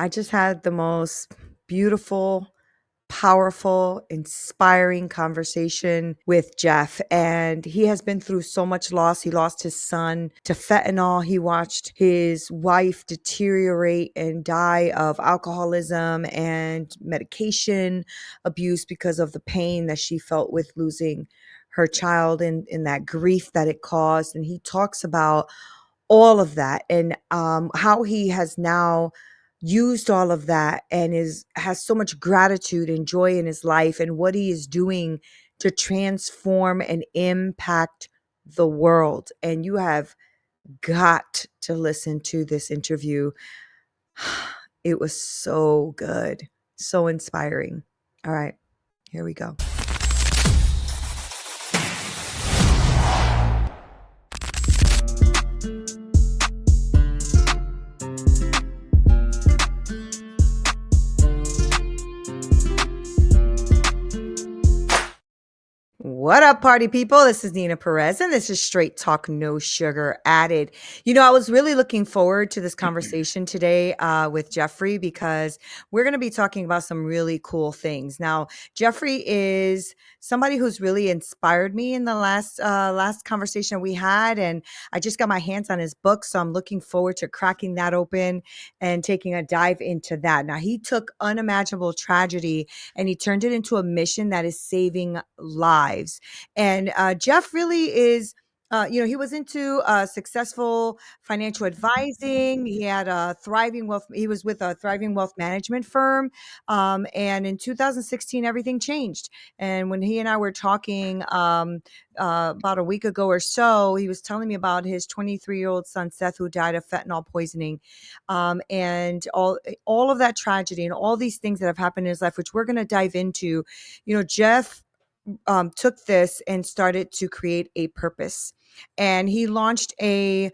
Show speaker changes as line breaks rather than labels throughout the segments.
I just had the most beautiful, powerful, inspiring conversation with Jeff. And he has been through so much loss. He lost his son to fentanyl. He watched his wife deteriorate and die of alcoholism and medication abuse because of the pain that she felt with losing her child and that grief that it caused. And he talks about all of that and how he has now used all of that and has so much gratitude and joy in his life and what he is doing to transform and impact the world. And you have got to listen to this interview. It was so good, so inspiring. All right, here we go. What up, party people? This is Nina Perez, and this is Straight Talk, No Sugar Added. You know, I was really looking forward to this conversation today with Jeffrey because we're going to be talking about some really cool things. Now, Jeffrey is somebody who's really inspired me in the last conversation we had, and I just got my hands on his book, so I'm looking forward to cracking that open and taking a dive into that. Now, he took unimaginable tragedy and he turned it into a mission that is saving lives. And Jeff really is. He was into successful financial advising. He had a thriving wealth. He was with a thriving wealth management firm. And in 2016, everything changed. And when he and I were talking about a week ago or so, he was telling me about his 23-year-old son, Seth, who died of fentanyl poisoning. And all of that tragedy and all these things that have happened in his life, which we're going to dive into. Jeff took this and started to create a purpose, and he launched a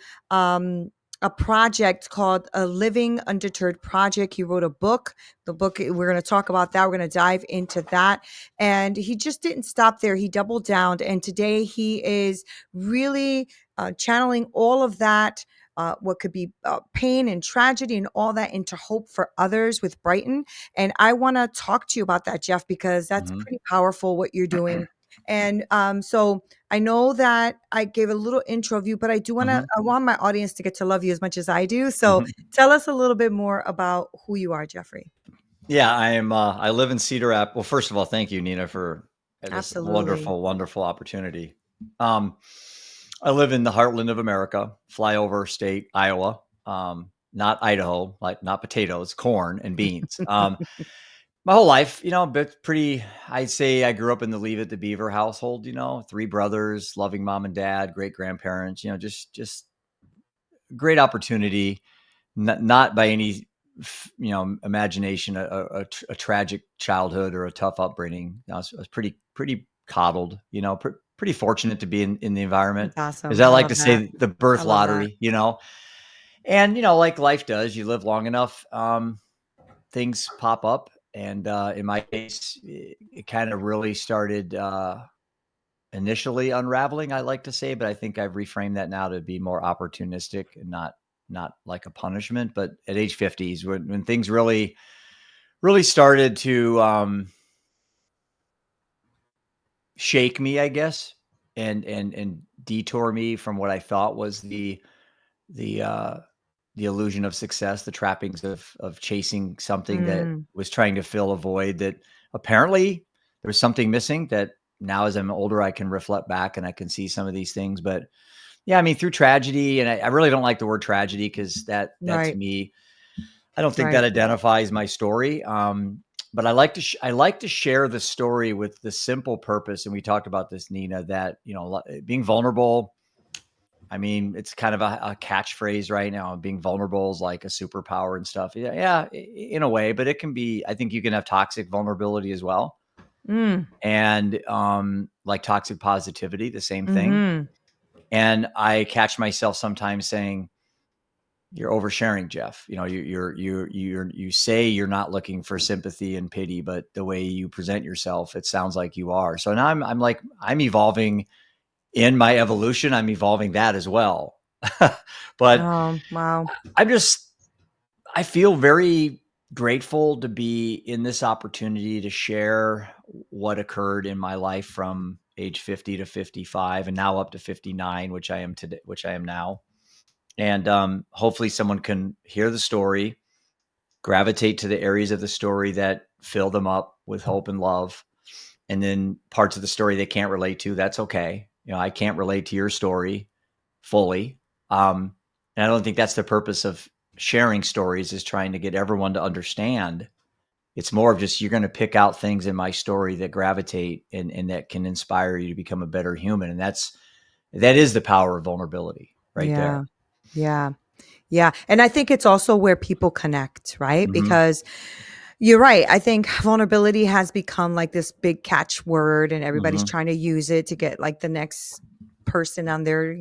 project called a Living Undeterred Project. He wrote a book. The book, we're going to talk about that. We're going to dive into that. And he just didn't stop there. He doubled down. And today he is really channeling all of that, what could be pain and tragedy and all that, into hope for others with Bryton. And I want to talk to you about that, Jeff, because that's pretty powerful what you're doing. And so I know that I gave a little intro of you, but I do want to, I want my audience to get to love you as much as I do. So tell us a little bit more about who you are, Jeffrey.
Yeah, I live in Cedar Rapids. Well, first of all, thank you, Nina, for this
Absolutely
wonderful, wonderful opportunity. I live in the heartland of America, flyover state, Iowa, not Idaho, like not potatoes, corn and beans. My whole life, but I'd say I grew up in the Leave It to Beaver household, 3 brothers, loving mom and dad, great grandparents, just great opportunity, not by any, imagination, a tragic childhood or a tough upbringing. I was pretty coddled, pretty fortunate to be in the environment.
That's awesome.
As I like
love
to
that.
say, the birth lottery, and, like life does, you live long enough, things pop up. And in my case, it kind of really started initially unraveling, I like to say, but I think I've reframed that now to be more opportunistic and not like a punishment. But at age 50s, when things really started to shake me, I guess, and detour me from what I thought was the illusion of success, the trappings of chasing something that was trying to fill a void that apparently there was something missing. That now, as I'm older, I can reflect back and I can see some of these things. But yeah, I mean, through tragedy, and I really don't like the word tragedy because that to me, I don't think that identifies my story. But I like to share the story with the simple purpose, and we talked about this, Nina, that being vulnerable. I mean, it's kind of a catchphrase right now. Being vulnerable is like a superpower and stuff. Yeah, in a way, but it can be. I think you can have toxic vulnerability as well, and like toxic positivity, the same thing. And I catch myself sometimes saying, "You're oversharing, Jeff. You say you're not looking for sympathy and pity, but the way you present yourself, it sounds like you are." So now I'm evolving. In my evolution, I'm evolving that as well. But
wow.
I feel very grateful to be in this opportunity to share what occurred in my life from age 50 to 55 and now up to 59, which I am today, which I am now. And hopefully someone can hear the story, gravitate to the areas of the story that fill them up with hope and love. And then parts of the story they can't relate to, that's okay. I can't relate to your story fully. And I don't think that's the purpose of sharing stories, is trying to get everyone to understand. It's more of just, you're going to pick out things in my story that gravitate and that can inspire you to become a better human. And that is the power of vulnerability right
Yeah.
there.
Yeah. Yeah. And I think it's also where people connect, right?
Mm-hmm.
Because you're right. I think vulnerability has become like this big catchword, and everybody's
Mm-hmm.
trying to use it to get like the next person on their,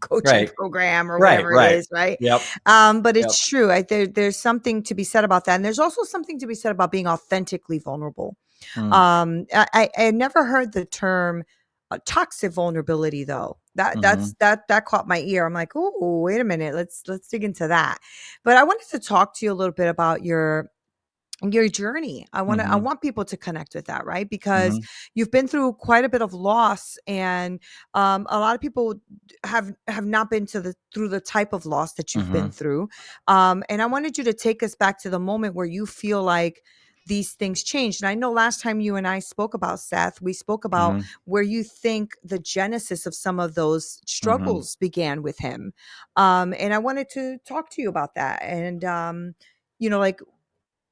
coaching
Right.
program or
Right.
whatever it
Right.
is, right?
Yep.
But
Yep.
it's true. There's something to be said about that. And there's also something to be said about being authentically vulnerable.
Mm.
I never heard the term toxic vulnerability though.
Mm-hmm.
That caught my ear. I'm like, oh, wait a minute. Let's dig into that. But I wanted to talk to you a little bit about your journey. I
Mm-hmm.
want people to connect with that, right? Because
Mm-hmm.
you've been through quite a bit of loss, and a lot of people have not been through the type of loss that you've
Mm-hmm.
been through. And I wanted you to take us back to the moment where you feel like these things changed. And I know last time you and I spoke about Seth, we spoke about
Mm-hmm.
where you think the genesis of some of those
Mm-hmm.
struggles began with him. And I wanted to talk to you about that. And like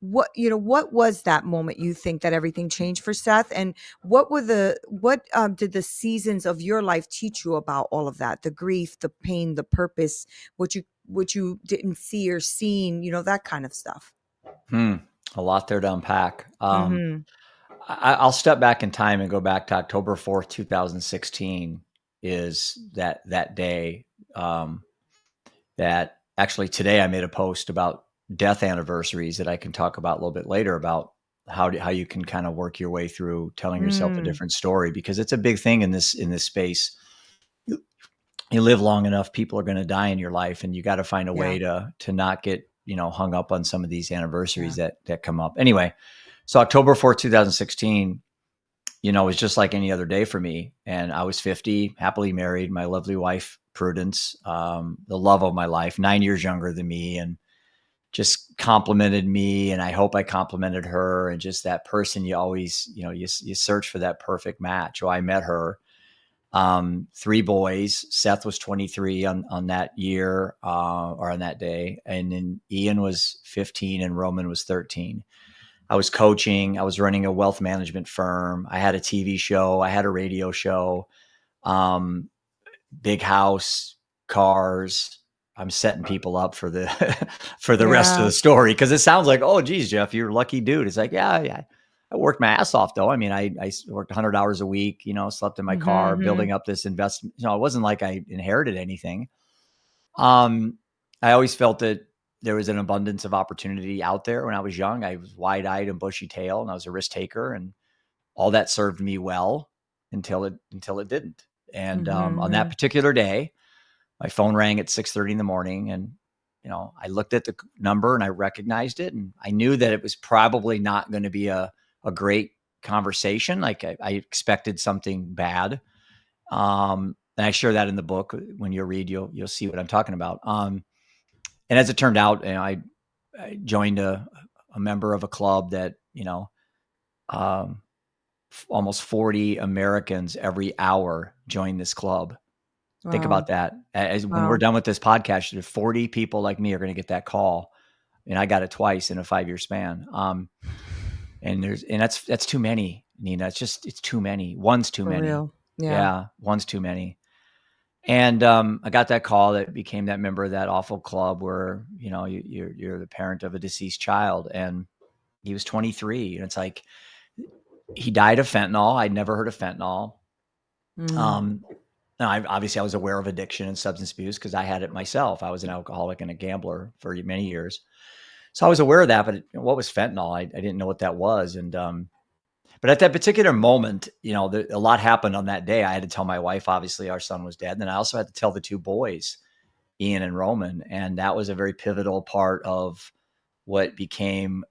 what was that moment you think that everything changed for Seth? And what did the seasons of your life teach you about all of that? The grief, the pain, the purpose, what you didn't see or seen, that kind of stuff.
Hmm. A lot there to unpack.
Mhm.
I'll step back in time and go back to October 4th, 2016 is that day. Um, that actually today I made a post about death anniversaries that I can talk about a little bit later, about how you can kind of work your way through telling yourself a
Mm.
different story, because it's a big thing in this space. You live long enough, people are going to die in your life, and you got to find a
Yeah.
way to not get hung up on some of these
Yeah.
anniversaries that come up. Anyway, so October 4th, 2016, was just like any other day for me. And I was 50, happily married, my lovely wife, Prudence, the love of my life, 9 years younger than me, and just complimented me. And I hope I complimented her. And just that person, you always, you search for that perfect match. Well, I met her. Three boys. Seth was 23 on that year, or on that day. And then Ian was 15 and Roman was 13. I was coaching. I was running a wealth management firm. I had a TV show. I had a radio show. Um, Big house, cars. I'm setting people up for the for the rest of
Yeah.
the story, because it sounds like, oh, geez, Jeff, you're a lucky dude. It's like, yeah, yeah. I worked my ass off though. I mean, I worked 100 hours a week. Slept in my car,
Mhm.
building up this investment. It wasn't like I inherited anything. Um, I always felt that there was an abundance of opportunity out there when I was young. I was wide-eyed and bushy-tailed, and I was a risk taker, and all that served me well until it didn't. And on that
Mhm.
particular day, my phone rang at 6:30 in the morning, and I looked at the number and I recognized it, and I knew that it was probably not going to be a great conversation. Like I expected something bad. And I share that in the book. When you read, you'll see what I'm talking about. And as it turned out, I joined a member of a club that um, almost 40 Americans every hour join this club. Think
Wow.
about that. As when we're
Wow.
done with this podcast, 40 people like me are going to get that call, and I got it twice in a 5-year span. And that's too many, Nina. It's too many. One's too
For
many.
real. Yeah.
Yeah, one's too many. And I got that call that became that member of that awful club where you're the parent of a deceased child, and he was 23, and it's like he died of fentanyl. I'd never heard of fentanyl.
Mm.
Um, and obviously I was aware of addiction and substance abuse because I had it myself. I was an alcoholic and a gambler for many years, so I was aware of that. But what was fentanyl? I didn't know what that was, and but at that particular moment, a lot happened on that day. I had to tell my wife, obviously, our son was dead. And then I also had to tell the two boys, Ian and Roman. And that was a very pivotal part of what became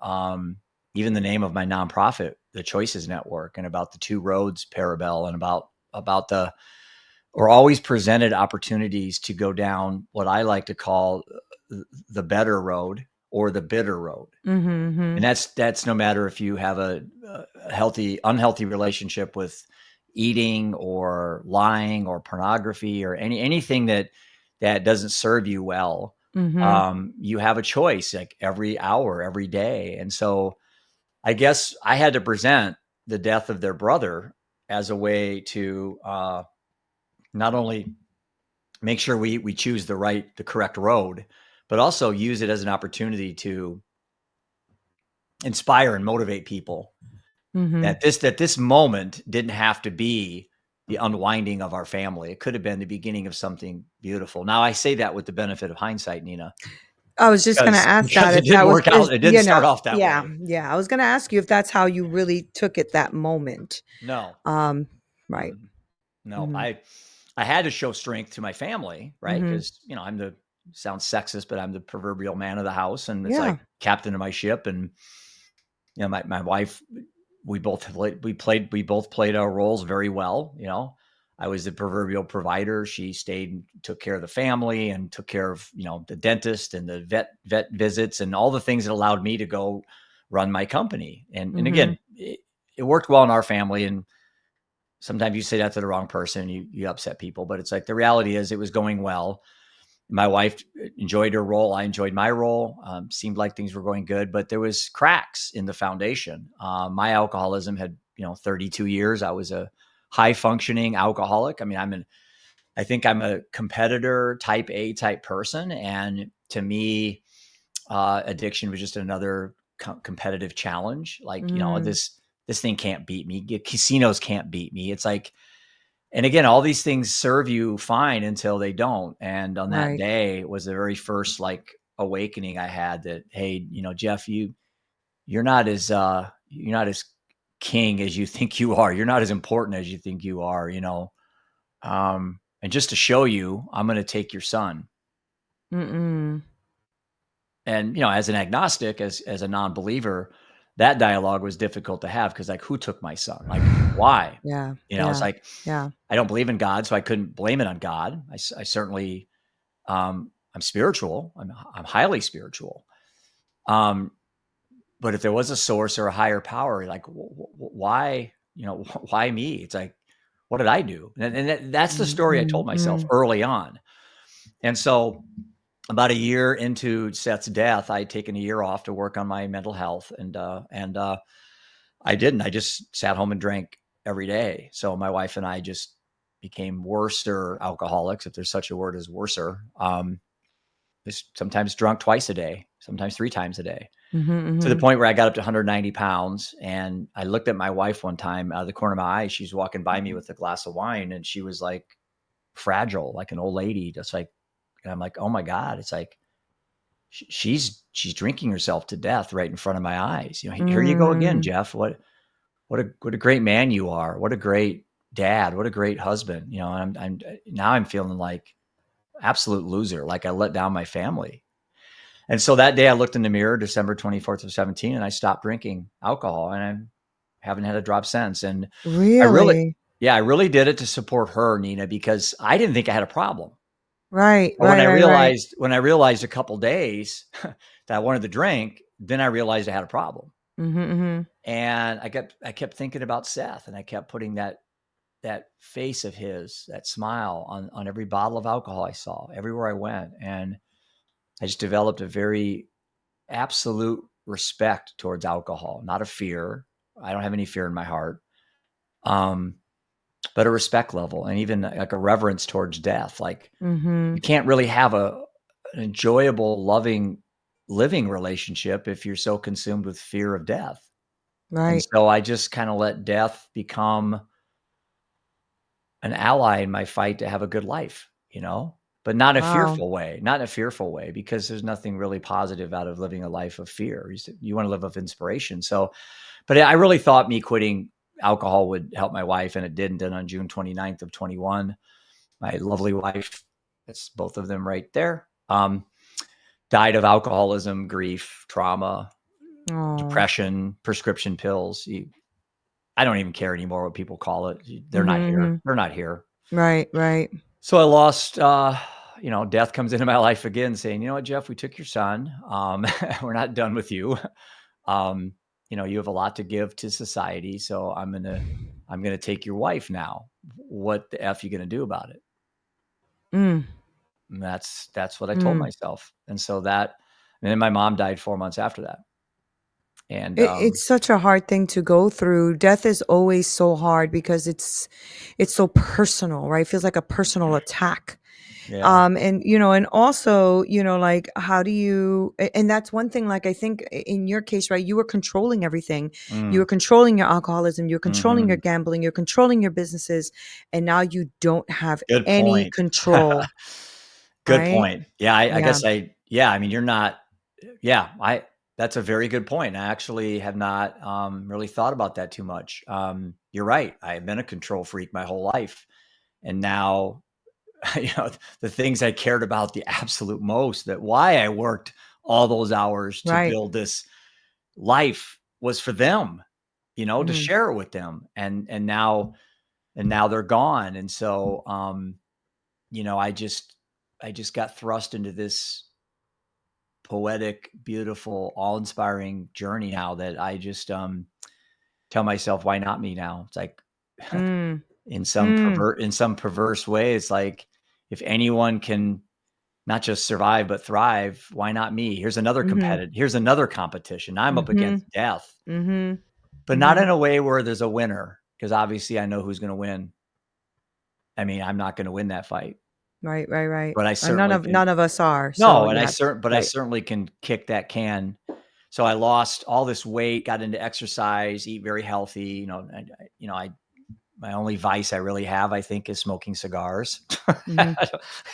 even the name of my nonprofit, the Choices Network, and about the two roads parallel, and about the or always presented opportunities to go down what I like to call the better road or the bitter road. And
Mhm.
that's no matter if you have a healthy, unhealthy relationship with eating or lying or pornography or anything that doesn't serve you well.
Mhm.
You have a choice like every hour, every day. And so I guess I had to present the death of their brother as a way to not only make sure we choose the correct road, but also use it as an opportunity to inspire and motivate people
Mhm.
that this moment didn't have to be the unwinding of our family. It could have been the beginning of something beautiful. Now I say that with the benefit of hindsight, Nina,
I was just gonna ask that
because it
if
didn't
that was
work
just,
out. It didn't start off that
yeah,
way.
yeah. I was gonna ask you if that's how you really took it that moment.
No.
Um, right.
Mm-mm. No.
Mhm.
I had to show strength to my family, right?
Mhm.
Because I'm the sounds sexist, but I'm the proverbial man of the house, and it's
Yeah.
like captain of my ship. And my wife, we both played our roles very well. I was the proverbial provider. She stayed and took care of the family and took care of the dentist and the vet visits and all the things that allowed me to go run my company. And
Mhm.
again, it worked well in our family. And sometimes you say that to the wrong person, you upset people, but it's like the reality is it was going well. My wife enjoyed her role. I enjoyed my role. Seemed like things were going good, but there was cracks in the foundation. My alcoholism had, 32 years. I was a high functioning alcoholic. I mean, I think I'm a competitor type A type person. And to me, addiction was just another competitive challenge. Like,
Mhm.
this thing can't beat me. Casinos can't beat me. It's like, and again, all these things serve you fine until they don't. And on that
Right.
day was the very first like awakening I had that, hey, Jeff, you're not as king as you think you are. You're not as important as you think you are. And just to show you, I'm going to take your son.
Mm-mm.
And as an agnostic, as a non-believer, that dialogue was difficult to have because like, who took my son? Like, why?
Yeah.
It's
Yeah.
like
Yeah.
I don't believe in God, so I couldn't blame it on God. I certainly I'm spiritual. I'm highly spiritual. Um, but if there was a source or a higher power, like why why me? It's like, what did I do? And that's the story I told myself
Mm-mm.
early on. And so about a year into Seth's death, I had taken a year off to work on my mental health, and I didn't. I just sat home and drank every day. So my wife and I just became worser alcoholics, if there's such a word as worser. Just sometimes drunk twice a day, sometimes three times a day,
Mhm.
to the
Mhm.
point where I got up to 190 pounds. And I looked at my wife one time out of the corner of my eye. She's walking by me with a glass of wine, and she was like fragile, like an old lady, just like, and I'm like, oh my God, it's like, she's drinking herself to death right in front of my eyes. Here you go again,
Mm.
Jeff. What a great man you are. What a great dad. What a great husband. And I'm now I'm feeling like absolute loser. Like I let down my family. And so that day I looked in the mirror, December 24th of 17, and I stopped drinking alcohol, and I haven't had a drop since. And I really,
Really?
yeah, I really did it to support her, Nina, because I didn't think I had a problem.
Right.
But when
Right.
I
Right. Right.
realized, when I realized a couple days that I wanted to drink, then I realized I had a problem.
Mhm. Mhm.
And I kept thinking about Seth, and I kept putting that face of his, that smile on every bottle of alcohol I saw, everywhere I went. And I just developed a very absolute respect towards alcohol, not a fear. I don't have any fear in my heart. Um, but a respect level and even like a reverence towards death. Like you
Mhm.
can't really have an enjoyable, loving, living relationship if you're so consumed with fear of death. And
Right.
so I just kind of let death become an ally in my fight to have a good life, but not in a
Wow.
fearful way, not in a fearful way, because there's nothing really positive out of living a life of fear. You want to live of inspiration. So, but I really thought me quitting alcohol would help my wife, and it didn't. And on June 29th of 21, my lovely wife, that's both of them right there. died of alcoholism, grief, trauma,
Oh.
depression, prescription pills. I don't even care anymore what people call it. They're not
Mhm,
here.
mhm.
They're not here.
Right, right.
So I lost, death comes into my life again saying, you know what, Jeff, we took your son. We're not done with you. Um, you have a lot to give to society. So I'm gonna take your wife now. What the F you gonna do about it?
Mm,
And that's what I told
mm.
myself. And then my mom died 4 months after that. And
It's such a hard thing to go through. Death is always so hard because it's so personal, right? It feels like a personal attack.
yeah.
And and also, like how do you and that's one thing, like I think in your case, right, you were controlling everything. You were
Mm,
controlling your alcoholism, you're controlling your
mhm.
gambling, you're controlling your businesses, and now you don't have
Good
any
point.
control,
Good
right?
point. Yeah, I
Yeah.
guess yeah, I mean, you're not yeah, I that's a very good point. I actually have not, really thought about that too much. You're right. I've been a control freak my whole life, and now, you know, the things I cared about the absolute most, that why I worked all those hours to
Right.
build this life was for them, to
Mhm.
share it with them, and now they're gone, and so, I just got thrust into this poetic, beautiful, awe-inspiring journey now that I just, tell myself, "Why not me now?" It's like,
Mm.
in some
Mm.
perverse way, it's like, if anyone can not just survive, but thrive, why not me?
Mhm.
Here's another competition. I'm up
Mhm.
against death,
Mhm.
but not
Mhm.
in a way where there's a winner, because obviously I know who's gonna win. I mean, I'm not gonna win that fight,
Right, right, right.
but I
None
certainly
of
can.
none of us are. So
No, and
yeah.
I
Right.
certainly can kick that can. So I lost all this weight, got into exercise, eat very healthy. I my only vice I really have, I think, is smoking cigars.
Mhm.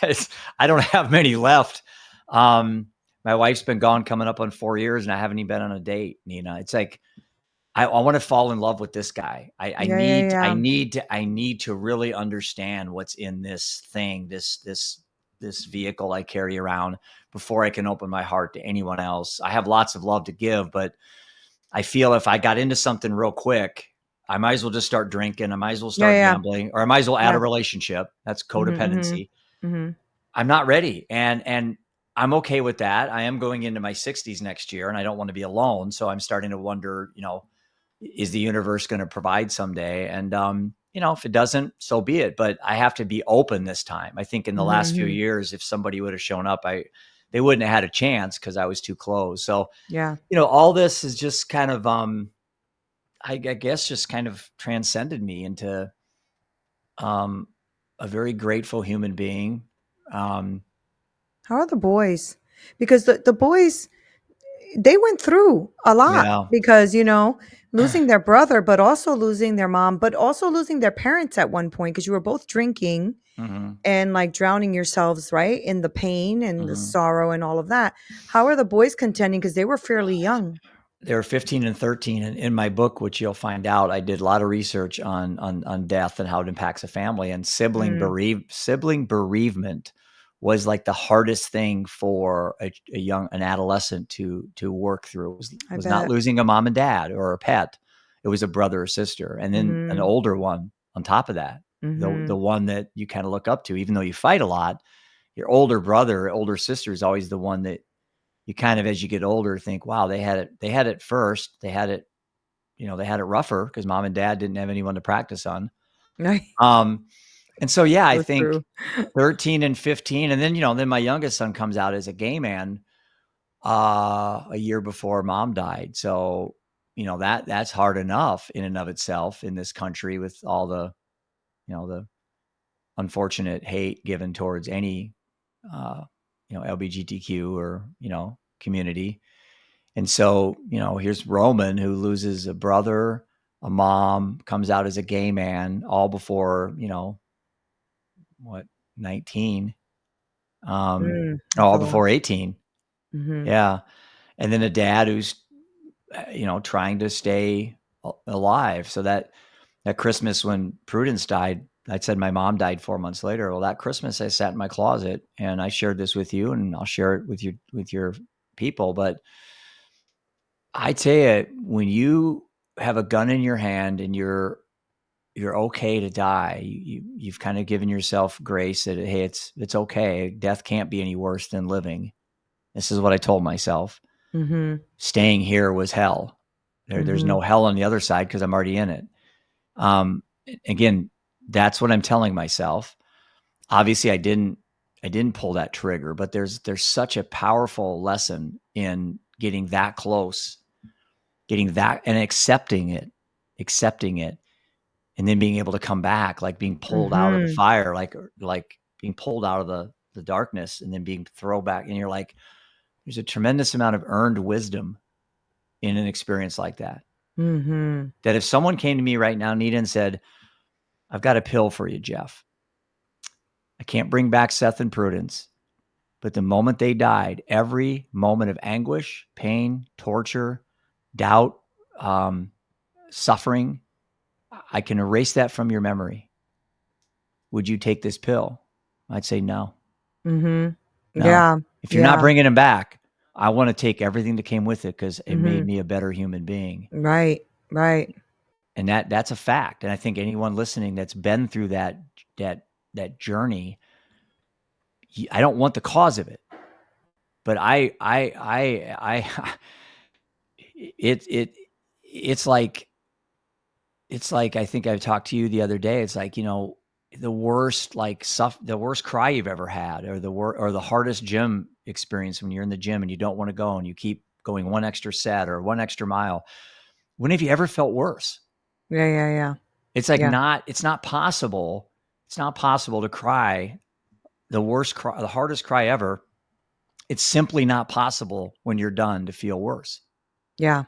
It's I don't have many left. Um, my wife's been gone coming up on 4 years, and I haven't even been on a date, Nina. It's like I wanna fall in love with this guy. I
Yeah, yeah,
need
yeah.
I need to really understand what's in this thing, this vehicle I carry around, before I can open my heart to anyone else. I have lots of love to give, but I feel if I got into something real quick, I might as well just start drinking. I might as well
Yeah,
start
yeah.
gambling, or I might as well add
Yeah.
a relationship. That's
Mhm, mhm.
codependency.
Mhm.
I'm not ready. And I'm okay with that. I am going into my 60s next year, and I don't want to be alone. So I'm starting to wonder, is the universe going to provide someday? And if it doesn't, so be it. But I have to be open this time. I think in the
Mhm,
last few
mhm.
years, if somebody would have shown up, they wouldn't have had a chance because I was too close. So,
Yeah.
all this is just kind of I guess just kind of transcended me into um a very grateful human being. Um
How are the boys? Because the boys, they went through a lot
yeah.
because, losing their brother, but also losing their mom, but also losing their parents at one point because you were both drinking
Mhm.
and like drowning yourselves, right, in the pain and the
Mhm.
sorrow and all of that. How are the boys contending? Because they were fairly young.
They were 15 and 13, and in my book, which you'll find out, I did a lot of research on death and how it impacts a family, and
Mm,
sibling bereavement was like the hardest thing for an adolescent to work through.
I
Was not
bet.
losing a mom and dad or a pet. It was a brother or sister, and then an
Mhm.
older one on top of that. The
Mhm.
one that you kind of look up to, even though you fight a lot. Your older brother, older sister is always the one that you kind of, as you get older, think, wow, they had it first. They had it rougher because mom and dad didn't have anyone to practice on.
Right.
Um, and so, yeah, I
So
think
true.
13 and 15, and then my youngest son comes out as a gay man, a year before mom died. So, that's hard enough in and of itself in this country with all the unfortunate hate given towards any, uh, LGBTQ or, community. And so, here's Roman who loses a brother, a mom, comes out as a gay man, all before, what, 19,
That's
all
a lot.
before 18.
Mhm.
Yeah. And then a dad who's, trying to stay alive. So that Christmas when Prudence died, I said my mom died 4 months later. Well, that Christmas I sat in my closet and I shared this with you, and I'll share it with your people. But I tell you, when you have a gun in your hand and you're okay to die, you've kind of given yourself grace that, hey, it's okay. Death can't be any worse than living. This is what I told myself.
Mm-hmm.
Staying here was hell. There's
Mm-hmm.
no hell on the other side because I'm already in it. Again, that's what I'm telling myself. Obviously, I didn't pull that trigger, but there's such a powerful lesson in getting that close, getting that and accepting it, and then being able to come back, like being pulled out of the
Mm-hmm.
fire, like being pulled out of the darkness, and then being thrown back. And you're like, there's a tremendous amount of earned wisdom in an experience like that.
Mm-hmm.
That if someone came to me right now, Nita, and said, I've got a pill for you, Jeff. I can't bring back Seth and Prudence, but the moment they died, every moment of anguish, pain, torture, doubt, suffering, I can erase that from your memory. Would you take this pill? I'd say no.
Mm-hmm.
No.
Yeah.
If you're not
Yeah.
bringing him back, I want to take everything that came with it because it made
Mm-hmm.
me a better human being.
Right. Right.
And that's a fact. And I think anyone listening that's been through that journey, I don't want the cause of it, but it it's like I think I talked to you the other day. It's like, the worst the worst cry you've ever had, or the hardest gym experience when you're in the gym and you don't want to go and you keep going one extra set or one extra mile. When have you ever felt worse?
Yeah. Yeah. Yeah.
It's like
Yeah.
it's not possible. It's not possible to cry the worst cry, the hardest cry ever. It's simply not possible when you're done to feel worse.
Yeah.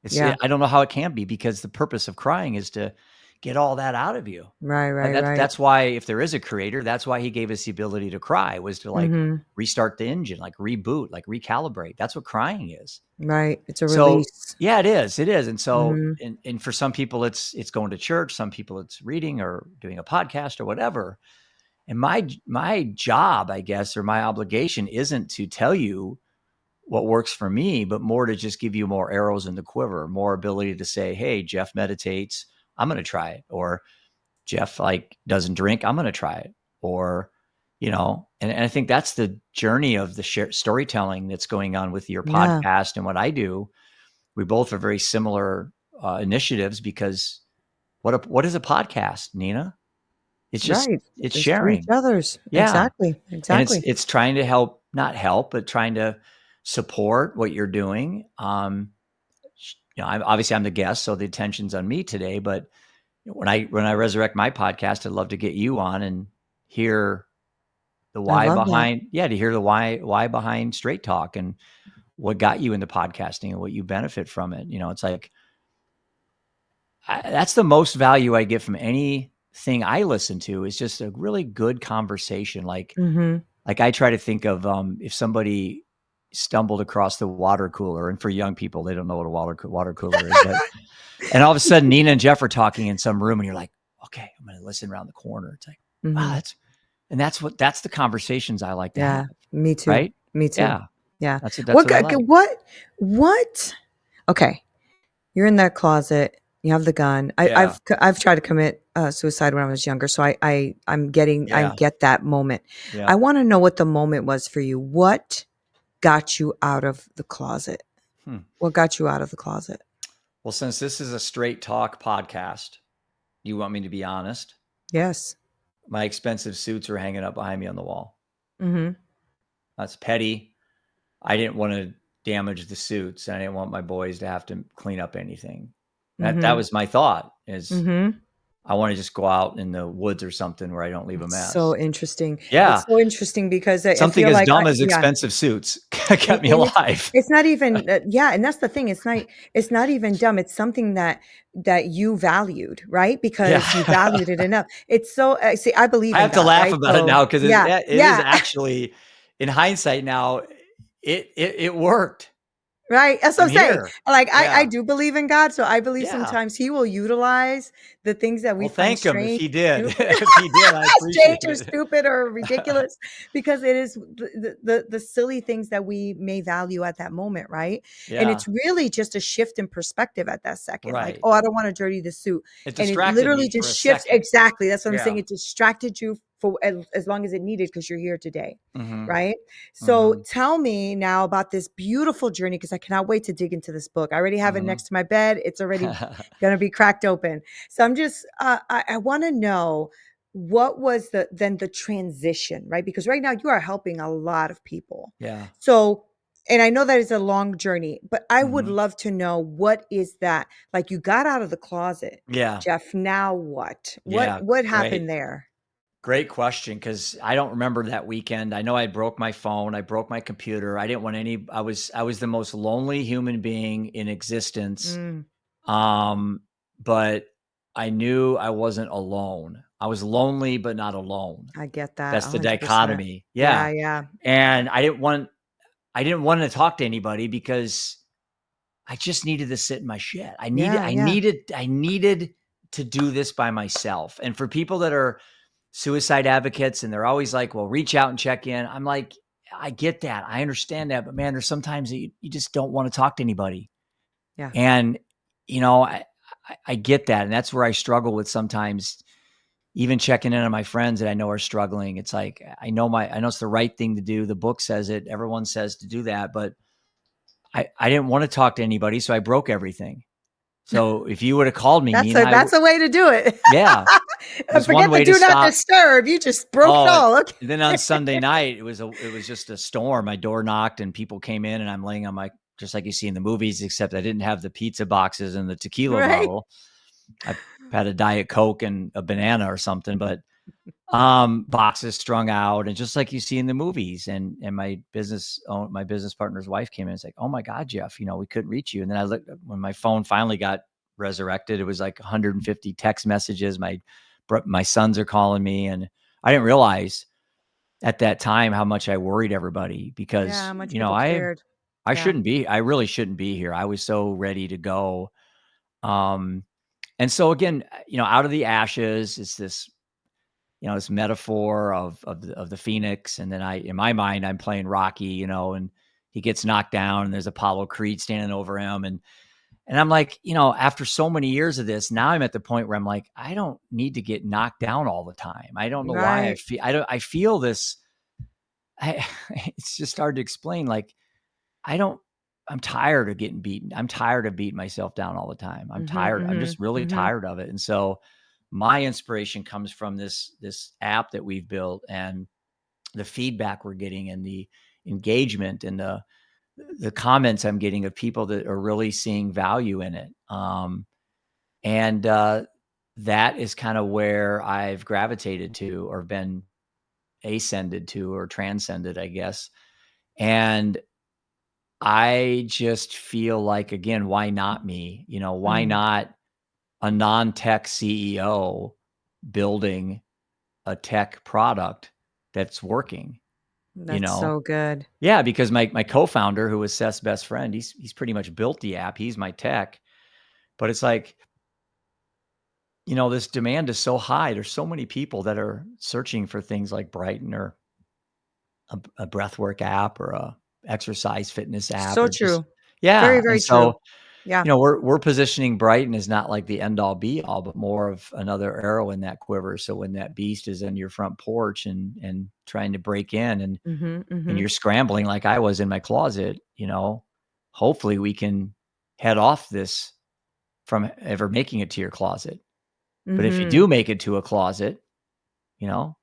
Yeah.
I don't know how it can be, because the purpose of crying is to get all that out of you.
Right. Right. Right.
That's why, if there is a creator, that's why he gave us the ability to cry, was to like
Mm-hmm.
restart the engine, like reboot, like recalibrate. That's what crying is.
Right. It's a
So
release.
yeah, it is. It is. And so,
Mm-hmm.
and for some people it's going to church, some people it's reading or doing a podcast or whatever. And my job, I guess, or my obligation isn't to tell you what works for me, but more to just give you more arrows in the quiver, more ability to say, hey, Jeff meditates, I'm going to try it. Or Jeff doesn't drink, I'm going to try it. Or, and I think that's the journey of the storytelling that's going on with your
Yeah.
podcast and what I do. We both are very similar initiatives, because what is a podcast, Nina? It's just,
Right.
it's
It's to each
sharing.
other's.
Yeah.
Exactly.
And
Exactly.
it's trying to help, not help, but trying to support what you're doing. I'm the guest, so the attention's on me today. But when I resurrect my podcast, I'd love to get you on and hear the
I
why
love that.
behind, to hear the why behind Straight Talk and what got you into podcasting and what you benefit from it. It's like, that's the most value I get from anything I listen to, is just a really good conversation. Like
Mm-hmm.
I try to think of, if somebody stumbled across the water cooler, and for young people, they don't know what a water cooler is, but, and all of a sudden Nina and Jeff are talking in some room and you're like, okay, I'm going to listen around the corner. It's like, wow,
Mm-hmm.
that's the conversations I like to have.
Yeah. Me too.
Right.
Me too.
Yeah.
Yeah.
That's
What,
what I like.
what? Okay. You're in that closet. You have the gun.
Yeah.
I've tried to commit suicide when I was younger, so I
Yeah.
get that moment.
Yeah.
I want to know what the moment was for you. What got you out of the closet?
Hmm.
What got you out of the closet?
Well, since this is a straight talk podcast, you want me to be honest?
Yes.
My expensive suits are hanging up behind me on the wall.
Mm-hmm.
That's petty. I didn't want to damage the suits, and I didn't want my boys to have to clean up anything. That
Mm-hmm.
was my thought, is
Mm-hmm.
I want to just go out in the woods or something where I don't leave a
It's
mess.
so interesting.
Yeah.
It's so interesting because I
Something
feel
as
like
dumb as
yeah.
expensive suits kept me
And
alive.
it's not even yeah, and that's the thing. It's not even dumb. It's something that you valued, right?
Yeah.
Because you valued it enough. It's so see, I believe
I
in
have to
God,
laugh
right?
about it
So
now, because
yeah,
it is
yeah,
actually, in hindsight now, it worked.
Right, that's what
I'm
I'm saying.
here.
Like, I
Yeah.
do believe in God, so I believe
Yeah.
sometimes he will utilize the things that we
Well,
find
thank him if
strange,
he did.
stupid
If he did, I
strange
appreciate
or
it.
stupid or ridiculous, because it is the silly things that we may value at that moment, right? And
Yeah.
it's really just a shift in perspective at that second, like,
Right.
"Oh, I don't wanna dirty the suit,"
It
and it
distracted
literally
me for
just
a
shifts
second.
exactly, that's what I'm saying,
Yeah.
it distracted you for as long as it needed because 'cause you're here today,
Mhm.
right? So
Mhm.
tell me now about this beautiful journey because I cannot wait to dig into this book. I already have it
Mhm.
next to my bed. It's already going to be cracked open. So I'm just, I want to know what was the transition, right? Because right now you are helping a lot of people.
Yeah.
So, and I know that it's a long journey, but I would
Mhm.
love to know what is that? Like you got out of the closet,
Yeah.
Jeff. Now what?
Yeah.
What
Great.
happened there?
Great question, because I don't remember that weekend. I know I broke my phone, I broke my computer. I didn't want any I was the most lonely human being in existence.
Mm,
Um, but I knew I wasn't alone. I was lonely, but not alone.
I get that
That's the
100%.
dichotomy.
Yeah,
Yeah.
yeah.
And I didn't want to talk to anybody because I just needed to sit in my shit.
Yeah, yeah.
I needed to do this by myself. And for people that are suicide advocates and they're always like, well, reach out and check in. I'm like, I get that. I understand that. But man, there's sometimes that you just don't want to talk to anybody.
Yeah.
And, I get that. And that's where I struggle with sometimes even checking in on my friends that I know are struggling. It's like, I know it's the right thing to do. The book says it. Everyone says to do that. But I didn't want to talk to anybody. So I broke everything. So if you would have called me,
That's
Nina,
a that's a way to do it.
yeah, there's one
Forget the
way to
do not
stop.
disturb. You just broke it
Oh,
all. Okay.
and then on Sunday night, it was just a storm. My door knocked and people came in and I'm laying on my, just like you see in the movies, except I didn't have the pizza boxes and the tequila
Right?
bottle. I had a Diet Coke and a banana or something, but boxes strung out and just like you see in the movies. And my business partner's wife came in and was like, "Oh my God, Jeff, we couldn't reach you." And then I looked when my phone finally got resurrected, it was like 150 text messages. My sons are calling me, and I didn't realize at that time how much I worried everybody
Yeah,
because,
much people cared. Yeah.
I really shouldn't be here. I was so ready to go. Um, and so again, out of the ashes, it's this metaphor of the phoenix. And then in my mind, I'm playing Rocky, and he gets knocked down and there's Apollo Creed standing over him. And I'm like, after so many years of this, now I'm at the point where I'm like, I don't need to get knocked down all the time. I don't know why
Right.
I feel this. It's just hard to explain. Like, I don't, I'm tired of getting beaten. I'm tired of beating myself down all the time. I'm
Mhm,
tired. I'm
mhm,
just really
mhm.
tired of it. And so my inspiration comes from this app that we've built and the feedback we're getting and the engagement and the comments I'm getting of people that are really seeing value in it. And that is kind of where I've gravitated to or been ascended to or transcended, I guess. And I just feel like, again, why not me? Why
Mm,
not a non-tech CEO building a tech product that's working, you
that's
know?
so good.
Yeah, because my co-founder, who was Seth's best friend, he's pretty much built the app. He's my tech. But it's like, this demand is so high. There's so many people that are searching for things like Bryton or a breathwork app or a exercise fitness app
So
or just
true. Very,
yeah. And
very true.
so,
Yeah.
we're positioning Brighton as not like the end all be all, but more of another arrow in that quiver. So when that beast is in your front porch and trying to break in
Mhm,
and
mhm,
you're scrambling like I was in my closet, hopefully we can head off this from ever making it to your closet. But if you
mhm.
do make it to a closet, you know,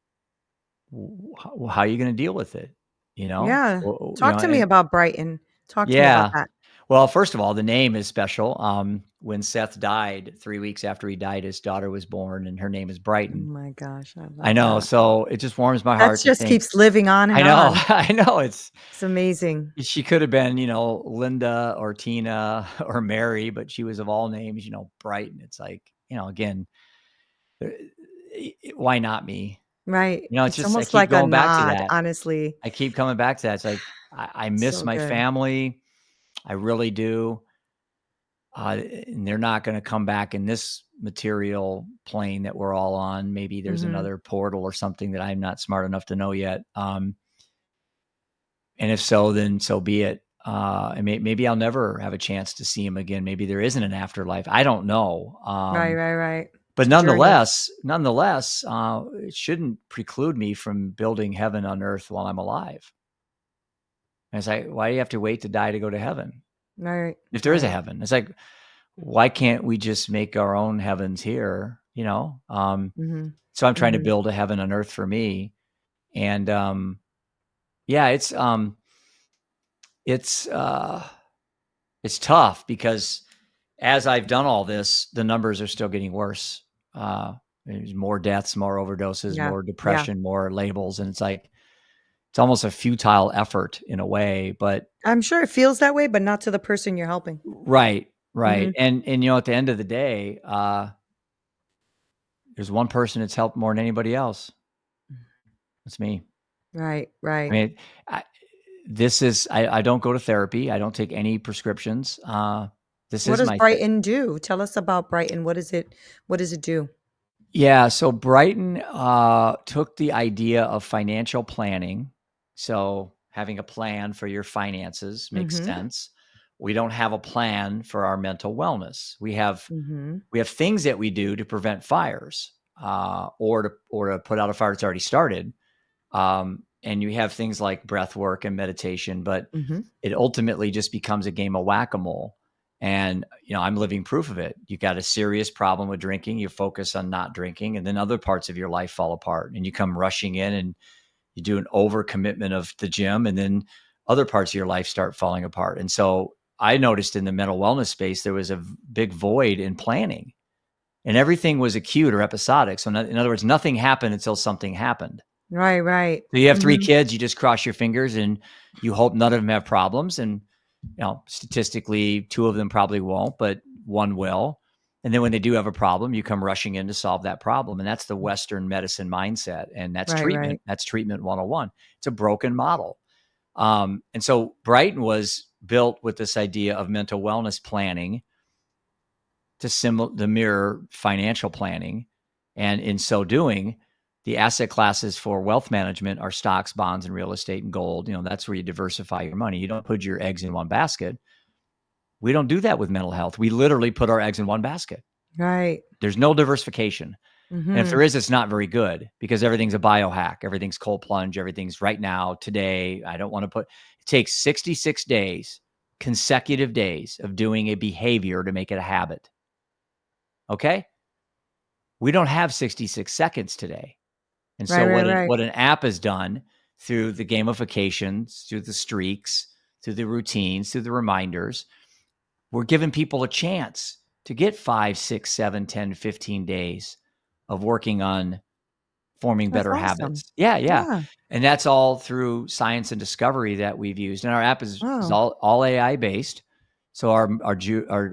how are you going to deal with it?
Yeah. Talk to me about Brighton. Talk to me about
Yeah.
that.
Well, first of all, the name is special. When Seth died, 3 weeks after he died, his daughter was born, and her name is
Oh
Brighton.
my gosh, I
I
love
know,
that.
so it just warms my
That
heart to
just
think.
keeps living on
I
and
know,
on.
I know,
It's amazing.
she could have been, Linda or Tina or Mary, but she was of all names, Brighton. It's like, again, uh, why not me?
Right.
It's
It's
just I
almost
keep
like a
going back to
nod,
that.
honestly.
I keep coming back to that. It's like I miss
So
my
good.
family. I really do. And they're not going to come back in this material plane that we're all on. Maybe there's
Mhm.
another portal or something that I'm not smart enough to know yet. And if so, then so be it. And maybe I'll never have a chance to see him again. Maybe there isn't an afterlife. I don't know.
Right, right, right.
But
It's a journey.
nonetheless, it shouldn't preclude me from building heaven on earth while I'm alive. And it's like, why do you have to wait to die to go to heaven?
Right,
If there is a
right.
heaven, it's like, why can't we just make our own heavens here?
Mhm.
So I'm trying to
Mhm.
build a heaven on earth for me. And yeah, it's uh, it's tough because as I've done all this, the numbers are still getting worse. There's more deaths, more overdoses,
Yeah.
more
Yeah.
depression, more labels, and it's like it's almost a futile effort in a way. But
I'm sure it feels that way, but not to the person you're helping.
right, right,
Mhm.
and at the end of the day, there's one person that's helped more than anybody else. It's me.
Right,
I
right.
mean, I, this is I don't go to therapy. I don't take any prescriptions. This
What
is
does
my
Bryton do? Tell us about Bryton. What does it do?
Yeah, so Bryton, took the idea of financial planning, so having a plan for your finances makes
Mhm.
sense. We don't have a plan for our mental wellness.
Mhm.
We have things that we do to prevent fires, or to put out a fire that's already started. And you have things like breath work and meditation, but
Mhm.
it ultimately just becomes a game of whack-a-mole. And, I'm living proof of it. You got a serious problem with drinking, you focus on not drinking, and then other parts of your life fall apart and you come rushing in and you do an overcommitment of the gym, and then other parts of your life start falling apart. And so I noticed in the mental wellness space, there was a big void in planning and everything was acute or episodic. So in other words, nothing happened until something happened.
Right, right.
So you have 3
Mhm.
kids, you just cross your fingers and you hope none of them have problems, and, statistically, 2 of them probably won't, but 1 will. And then when they do have a problem, you come rushing in to solve that problem, and that's the Western medicine mindset, and that's
Right,
treatment.
right.
That's treatment 101. It's a broken model. And so Brighton was built with this idea of mental wellness planning to mirror financial planning. And in so doing, the asset classes for wealth management are stocks, bonds, and real estate and gold. That's where you diversify your money. You don't put your eggs in one basket. We don't do that with mental health. We literally put our eggs in one basket.
Right.
There's no diversification. And if
Mhm.
there is, it's not very good because everything's a biohack. Everything's cold plunge. Everything's right now, today. I don't want to it takes 66 days, consecutive days of doing a behavior to make it a habit. Okay. We don't have 66 seconds today. And
Right,
so
right,
what
right.
an app has done through the gamifications, through the streaks, through the routines, through the reminders, we're giving people a chance to get 5, 6, 7, 10, 15 days of working on forming
That's
better
awesome.
habits. Yeah, yeah.
Yeah.
And that's all through science and discovery that we've used. And our app is
Wow.
all AI based. So our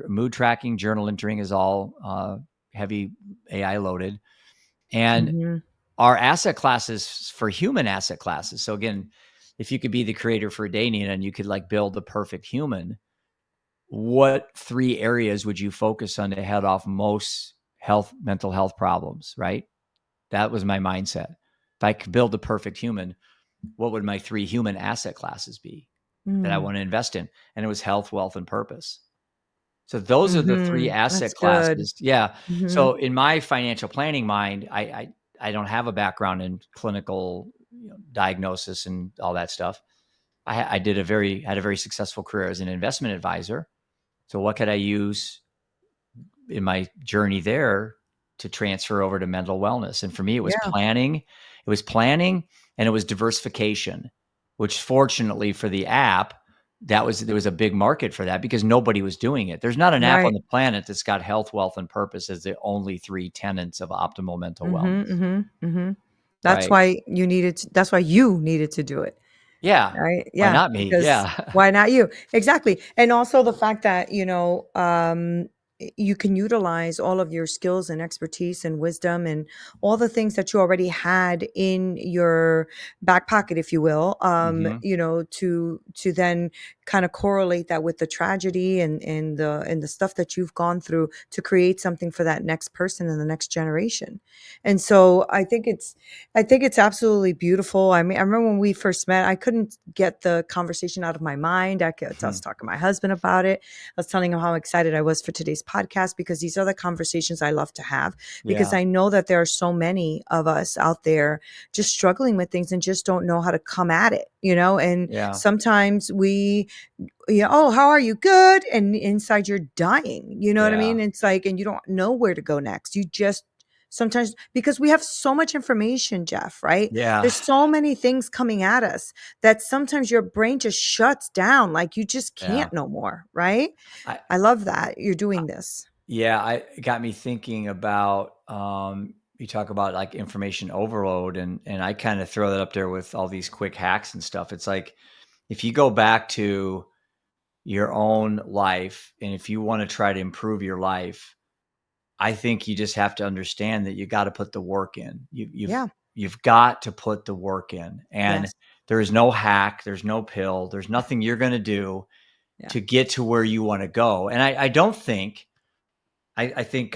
mood tracking, journal entering is all heavy AI loaded. And
Mhm.
our asset classes for human asset classes. So again, if you could be the creator for a day, Nina, and you could like build the perfect human, what 3 areas would you focus on to head off most mental health problems, right? That was my mindset. If I could build the perfect human, what would my 3 human asset classes be that I
Mm.
want to invest in? And it was health, wealth, and purpose. So those are the 3
Mhm.
asset
That's good.
classes. Yeah.
Mhm.
So in my financial planning mind, I don't have a background in clinical, diagnosis and all that stuff. I had a very successful career as an investment advisor. So what could I use in my journey there to transfer over to mental wellness? And for me, it was
Yeah.
planning. It was planning and it was diversification, which fortunately for the app, there was a big market for that because nobody was doing it. There's not an app on
Right.
the planet that's got health, wealth, and purpose as the only 3 tenets of optimal mental
Mhm,
wellness.
mhm, mhm.
Right.
That's why you needed to do it,
Yeah.
right?
Why
Yeah,
not me?
because
Yeah.
why not you? Exactly, and also the fact that, you can utilize all of your skills and expertise and wisdom and all the things that you already had in your back pocket, if you will,
Mhm.
to then kind of correlate that with the tragedy and the stuff that you've gone through to create something for that next person and the next generation. And so I think it's absolutely beautiful. I mean, I remember when we first met, I couldn't get the conversation out of my mind. I was
Hmm.
talking to my husband about it. I was telling him how excited I was for today's podcast because these are the conversations I love to have, because
Yeah.
I know that there are so many of us out there just struggling with things and just don't know how to come at it, and
Yeah.
sometimes oh, how are you? Good. And inside you're dying, you know what I
Yeah.
mean? It's like, and you don't know where to go next. You just sometimes, because we have so much information, Jeff, right?
Yeah.
There's so many things coming at us that sometimes your brain just shuts down. Like you just
Yeah.
can't no more, right?
I
I love that you're doing this.
Yeah, I it got me thinking about, you talk about, like, information overload, and I kinda throw that up there with all these quick hacks and stuff. It's like, if you go back to your own life, and if you wanna try to improve your life, I think you just have to understand that you gotta put the work in.
Yeah.
You've got to put the work in, and
Yes.
there is no hack, there's no pill, there's nothing you're gonna do
Yeah.
to get to where you wanna go, and I don't think I think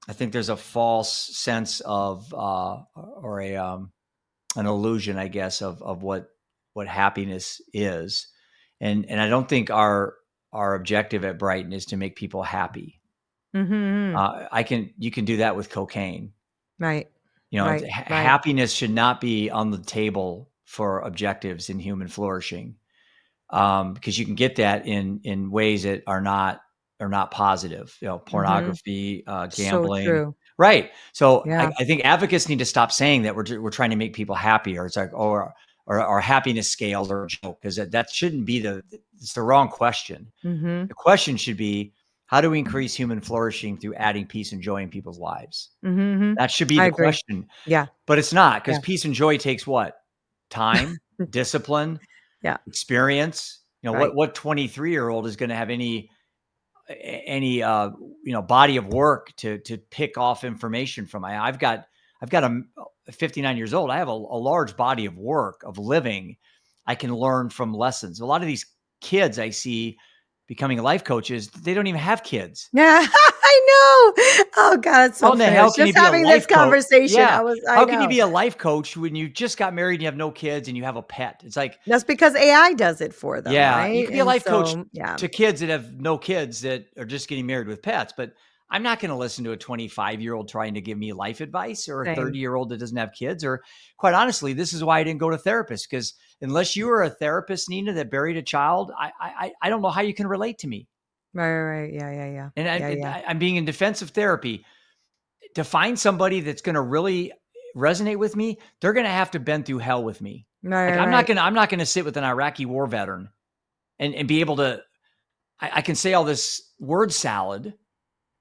I think there's a false sense of or a an illusion, I guess, of what happiness is, and I don't think our objective at Brighton is to make people happy.
Mm-hmm.
I can You can do that with cocaine.
Right.
You know,
Right. Right.
happiness should not be on the table for objectives in human flourishing, because you can get that in ways that are not positive. You know,
Mm-hmm.
pornography,
So
gambling,
true.
right? So
Yeah.
I think advocates need to stop saying that we're trying to make people happier. It's like, or our happiness scales are a joke, because that shouldn't be it's the wrong question.
Mm-hmm.
The question should be, how do we increase human flourishing through adding peace and joy in people's lives?
Mm-hmm.
That should be
I
the
agree.
question,
Yeah.
but it's not, because
Yeah.
peace and joy takes what? Time, discipline,
Yeah.
experience. You know,
Right.
what 23-year-old is gonna have any body of work to pick off information from? I've got a 59 years old. I have a large body of work of living. I can learn from lessons. A lot of these kids I see becoming life coaches, they don't even have kids.
Yeah, I know. Oh god, it's
How
so
in the
funny. I
hell
was
can
just
you be a
having this
life coach?
conversation.
Yeah.
I
How can you
know.
be a life coach when you just got married and you have no kids and you have a pet? It's like,
That's because AI does it for them,
yeah, you
right?
could be a
And
life coach
so, yeah.
to kids that have no kids that are just getting married with pets, but I'm not going to listen to a 25-year-old trying to give me life advice, or a
Same.
30-year-old that doesn't have kids. Or, quite honestly, this is why I didn't go to therapist, because unless you were a therapist, Nina, that buried a child, I don't know how you can relate to me.
Right, right, right. Yeah, yeah, yeah.
And
Yeah, yeah.
I'm being in defensive therapy. To find somebody that's going to really resonate with me, they're going to have to been through hell with me.
Right,
Like,
right, right.
I'm not going to sit with an Iraqi war veteran and be able to, I can say all this word salad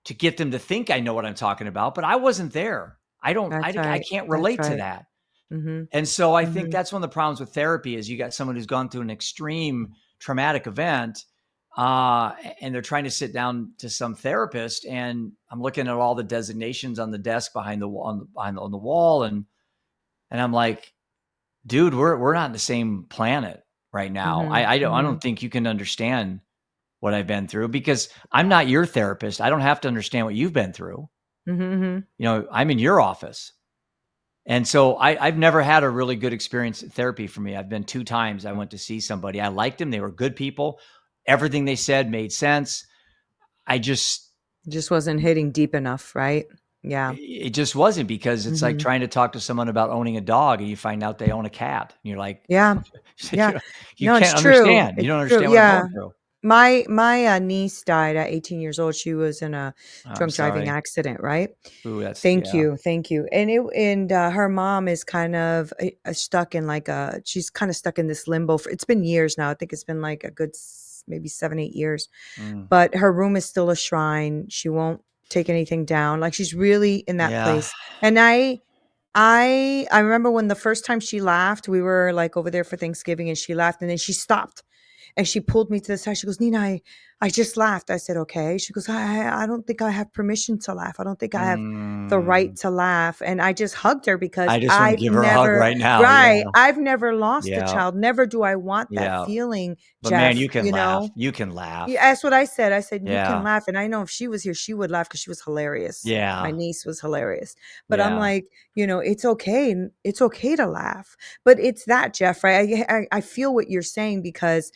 to get them to think I know what I'm talking about, but I wasn't there.
That's
I
right.
can't
That's
relate to
right.
that.
Mhm.
And so I think
Mhm.
that's one of the problems with therapy is you got someone who's gone through an extreme traumatic event, and they're trying to sit down to some therapist, and I'm looking at all the designations on the desk behind the wall, on the wall, and I'm like, dude, we're not in the same planet right now.
Mhm.
I don't
Mhm.
think you can understand what I've been through, because I'm not your therapist. I don't have to understand what you've been through.
Mhm. Mhm.
You know, I'm in your office. And so I've never had a really good experience at therapy for me. I've been 2 times I went to see somebody. I liked them. They were good people. Everything they said made sense. I just
Just wasn't hitting deep enough, right? Yeah.
it just wasn't, because it's like
Mhm.
trying to talk to someone about owning a dog and you find out they own a cat. And you're like,
Yeah. Yeah.
you
No, it's
can't
true.
understand. You
It's
don't
true.
understand what I'm
Yeah.
going through.
My niece died at 18 years old. She was in a
I'm
drunk driving
sorry.
accident, right?
Ooh, that's,
Thank
yeah.
you. Thank you. And her mom is kind of stuck in like she's kind of stuck in this limbo for it's been years now. I think it's been like a good maybe 7, 8 years.
Mm.
But her room is still a shrine. She won't take anything down. Like she's really in that
Yeah.
place. And I remember when the first time she laughed, we were like over there for Thanksgiving and she laughed and then she stopped and she pulled me to the side. She goes, Nina, I just laughed. I said, okay. She goes, I don't think I have permission to laugh. I don't think I have the right
Mm,
to laugh. And I just hugged her because
I just want to give her a hug right now.
right,
Yeah.
I've never lost a
Yeah.
child. Never do I want that
Yeah.
feeling,
But man,
Jeff,
you can
you
laugh.
know?
You can
Yeah,
laugh.
that's what I said. I said, "You can
Yeah.
laugh." And I know if she was here, she would laugh because she was hilarious. My
Yeah.
niece was hilarious. But I'm
Yeah.
like, it's okay. It's okay to laugh. But it's that, Jeff, right? I feel what you're saying because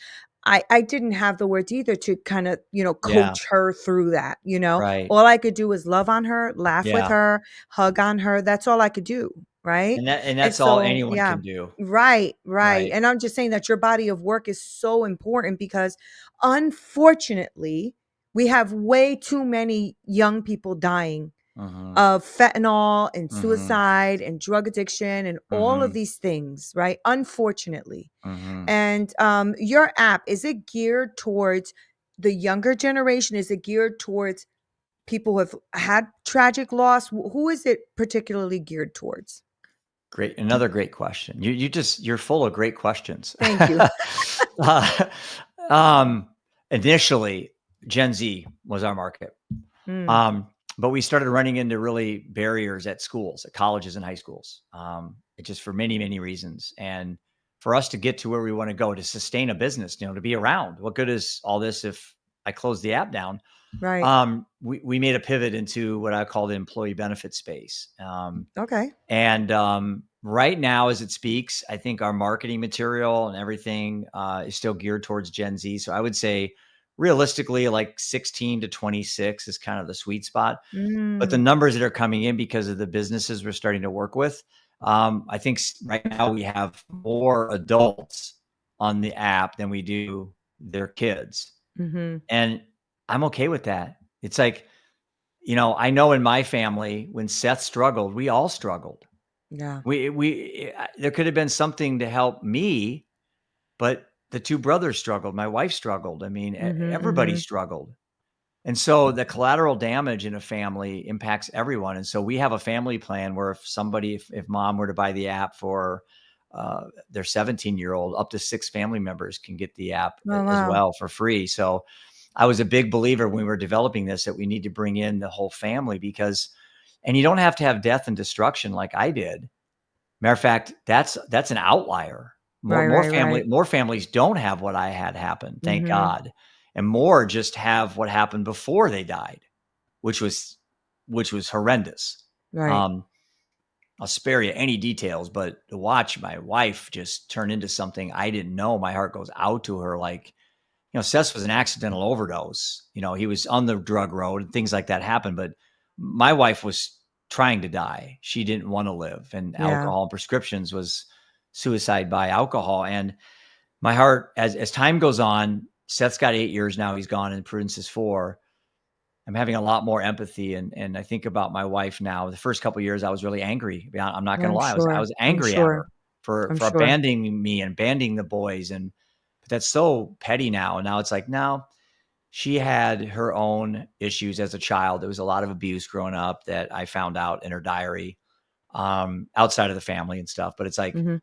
I didn't have the words either to kind of,
Yeah.
coach her through that,
Right.
All I could do was love on her, laugh with
Yeah.
her, hug on her. That's all I could do, right?
And
And
that's all
so,
anyone
yeah.
can do.
Right, right.
Right.
And I'm just saying that your body of work is so important because unfortunately, we have way too many young people dying
Mhm.
of fentanyl and
Mhm.
suicide and drug addiction and all of
Mhm.
these things, right? Unfortunately.
Mhm.
And your app, is it geared towards the younger generation? Is it geared towards people who have had tragic loss? Who is it particularly geared towards?
Great. Another great question. You're full of great questions.
Thank you.
Uh, um, initially, Gen Z was our market.
Mm,
Um, but we started running into really barriers at schools, at colleges and high schools. It just for many, many reasons. And for us to get to where we want to go to sustain a business, to be around, what good is all this if I close the app down?
right.
We made a pivot into what I call the employee benefit space.
Okay.
And right now, as it speaks, I think our marketing material and everything is still geared towards Gen Z. So I would say realistically, like 16 to 26 is kind of the sweet spot. But the
Mm,
numbers that are coming in because of the businesses we're starting to work with, I think right now we have more adults on the app than we do their kids.
mhm.
And I'm okay with that. It's like, I know in my family, when Seth struggled, we all struggled.
Yeah.
There could have been something to help me, but the 2 brothers struggled, my wife struggled. I mean,
Mhm,
everybody
mhm.
struggled. And so the collateral damage in a family impacts everyone. And so we have a family plan where if mom were to buy the app for their 17-year-old, up to 6 family members can get the app
Oh,
as
wow.
well for free. So I was a big believer when we were developing this that we need to bring in the whole family and you don't have to have death and destruction like I did. Matter of fact, that's an outlier. More
Right,
more
right,
family
right.
more families don't have what I had happen, thank
Mhm.
God, and more just have what happened before they died, which was horrendous.
Right.
Um, I'll spare you any details, but to watch my wife just turn into something I didn't know, my heart goes out to her. Like, Seth was an accidental overdose. He was on the drug road and things like that happened. But my wife was trying to die. She didn't want to live. And
Yeah.
alcohol and prescriptions was suicide by alcohol. And my heart, as time goes on, Seth's got 8 years now. He's gone and Prudence is 4. I'm having a lot more empathy. And I think about my wife now. The first couple of years, I was really angry. I'm not going to
I'm
lie. I
sure.
was
I'm
angry at
sure.
her for
I'm sure.
abandoning me and abandoning the boys. But that's so petty now. And now it's like, no, she had her own issues as a child. There was a lot of abuse growing up that I found out in her diary, outside of the family and stuff. But it's like,
Mhm.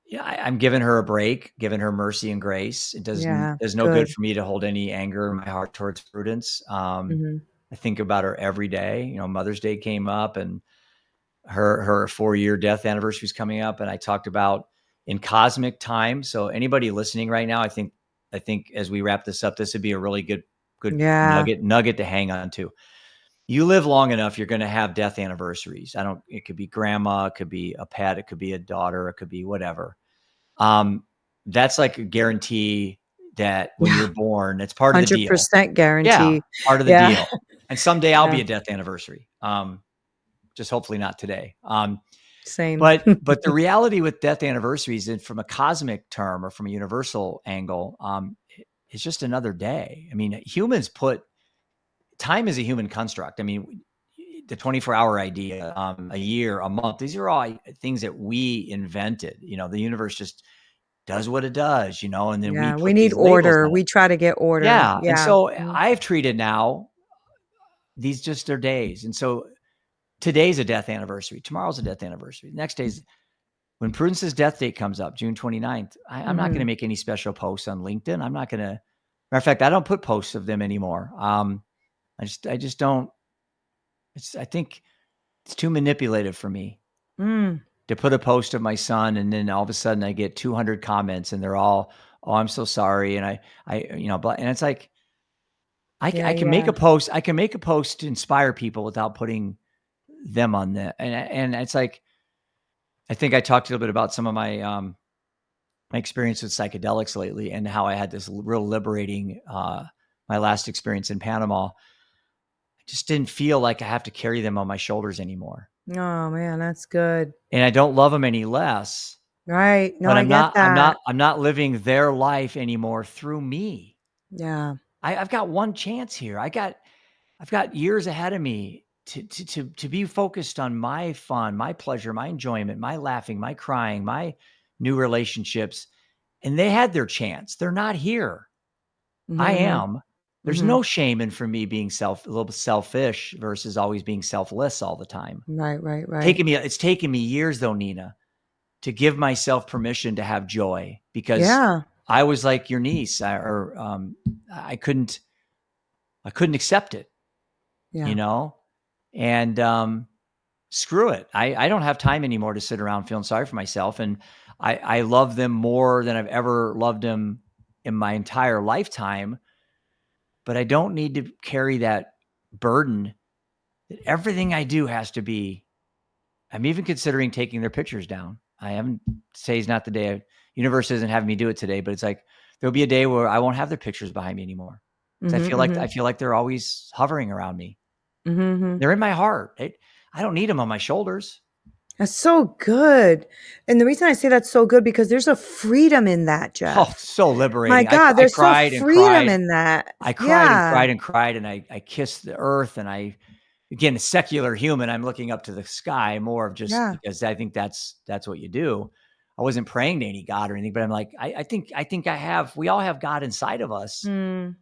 yeah, I'm giving her a break, giving her mercy and grace.
Yeah.
There's no good
Good.
for me to hold any anger in my heart towards Prudence.
Mhm.
I think about her every day. Mother's Day came up and her 4-year death anniversary is coming up. And I talked about in cosmic time. So anybody listening right now, I think as we wrap this up, this would be a really good
Yeah.
nugget to hang on to. You live long enough, you're going to have death anniversaries. It could be grandma, it could be a pet, it could be a daughter, it could be whatever. Um, that's like a guarantee that when
Yeah.
you're born, it's part of the deal.
100%
Yeah,
guarantee.
part of the
Yeah.
deal. And someday I'll
Yeah.
be a death anniversary. Just hopefully not today.
Same.
But the reality with death anniversaries, and from a cosmic term or from a universal angle, it's just another day. I mean, humans put time is a human construct. I mean, the 24-hour idea, a year, a month, these are all things that we invented. The universe just does what it does, and then we
Yeah. We
put
need
these labels
order.
on it.
We try to get order.
Yeah. And
Yeah.
so
Mm.
I've treated now these just are days. And so today's a death anniversary. Tomorrow's a death anniversary. The next day's when Prudence's death date comes up, June 29th, I'm not going to
Mhm.
make any special posts on LinkedIn. I'm not going to. Matter of fact, I don't put posts of them anymore. I just don't. I think it's too manipulative for me
Mm,
to put a post of my son, and then all of a sudden I get 200 comments, and they're all, "Oh, I'm so sorry," and but and it's like
yeah,
I can make
yeah.
a post. I can make a post to inspire people without putting them on the and it's like I think I talked a little bit about some of my experience with psychedelics lately and how I had this real liberating my last experience in Panama. I just didn't feel like I have to carry them on my shoulders anymore.
Oh man, that's good.
And I don't love them any less,
Right. No,
but
I get that.
I'm not living their life anymore through me.
Yeah.
I've got one chance here. I've got years ahead of me to be focused on my fun, my pleasure, my enjoyment, my laughing, my crying, my new relationships. And they had their chance. They're not here. I
Mhm.
am. There's
Mhm.
no shame in for me being a little bit selfish versus always being selfless all the time.
Right, right, right.
It's taken me years though, Nina, to give myself permission to have joy because
Yeah.
I was like your niece, I I couldn't accept it, you
Yeah.
know, and screw it. I don't have time anymore to sit around feeling sorry for myself, and I love them more than I've ever loved them in my entire lifetime. But I don't need to carry that burden that everything I do has to be. I'm even considering taking their pictures down. I haven't. Today's not the day. Universe isn't having me do it today, but it's like there'll be a day where I won't have their pictures behind me anymore. Because
Mhm,
I
mhm.
feel like they're always hovering around me.
Mhm, mhm.
They're in my heart. I don't need them on my shoulders.
That's so good. And the reason I say that's so good because there's a freedom in that,
Oh,
Jeff.
so
My
liberating.
God,
I
there's so
cried and
freedom
cried.
in that.
I cried and
Yeah.
cried and cried, and I kissed the earth, and again, a secular human, I'm looking up to the sky more of just
Yeah.
because I think that's what you do. I wasn't praying to any God or anything, but I'm like, I think we all have God inside of us.
Mm.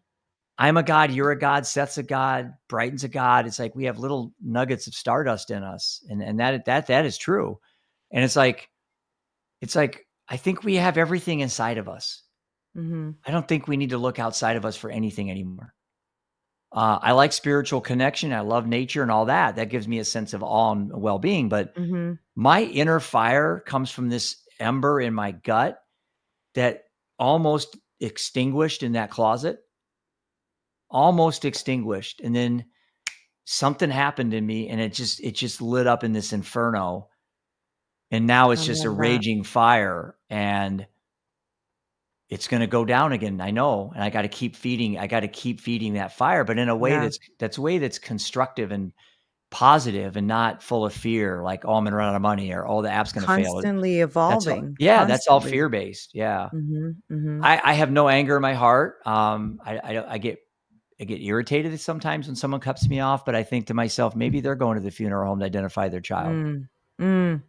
I'm a God, you're a God, Seth's a God, Brighton's a God. It's like we have little nuggets of stardust in us. And that is true. And it's like I think we have everything inside of us.
Mhm.
I don't think we need to look outside of us for anything anymore. I like spiritual connection. I love nature and all that. That gives me a sense of awe and well-being. But
Mhm.
my inner fire comes from this ember in my gut that almost extinguished in that closet, almost extinguished. And then something happened in me and it just lit up in this inferno. And now
I
it's just a
love that.
raging fire. And it's going to go down again. I know. And I got to keep feeding that fire, but in a way
Yeah.
that's constructive and positive and not full of fear, like, "Oh, I'm gonna run out of money," or, "Oh, the app's gonna fail."
Constantly
That's all
evolving,
yeah, that's all
constantly.
fear-based, yeah.
Mhm. Mhm.
I have no anger in my heart, I get irritated sometimes when someone cuts me off, but I think to myself, "Maybe they're going to the funeral home to identify their child,"
Mm. Mm.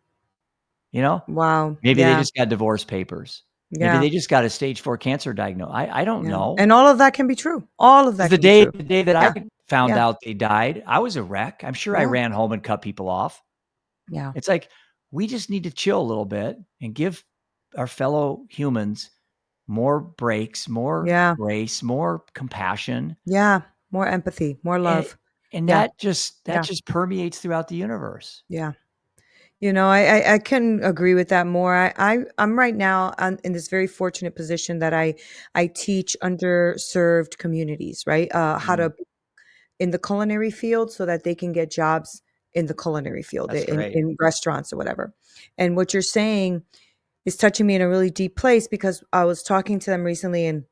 you know?
Wow.
Maybe they
Yeah.
just got divorce papers. Maybe
Yeah.
they just got a stage 4 cancer diagnosis. I don't
Yeah.
know.
And all of that can be true. All of
'Cause
that can be true.
the day that I
Yeah.
found
Yeah.
out they died, I was a wreck. I'm sure I
Yeah.
ran home and cut people off.
Yeah.
It's like, we just need to chill a little bit and give our fellow humans more breaks, more
Yeah.
grace, more compassion,
Yeah. More empathy, more
and
love. Yeah.
that
Yeah.
just permeates throughout the universe.
Yeah. I couldn't agree with that more. I'm right now in this very fortunate position that I teach underserved communities, right? How
Mm,
to in the culinary field so that they can get jobs in the culinary field
that's great.
in restaurants or whatever. And what you're saying is touching me in a really deep place because I was talking to them recently and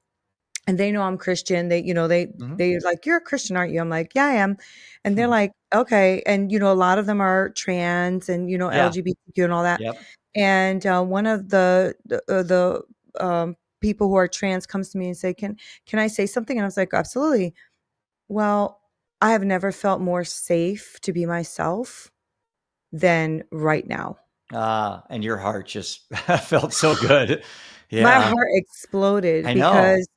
they know I'm Christian.
Mhm.
they're like, "You're a Christian, aren't you?" I'm like, "Yeah, I am." And they're
Hmm.
like, "Okay." And a lot of them are trans and
Yeah.
LGBTQ and all that.
Yep.
And one of the people who are trans comes to me and say, "Can I say something?" And I was like, "Absolutely." Well, I have never felt more safe to be myself than right now.
And your heart just felt so good.
My
Yeah,
heart exploded
I know.
because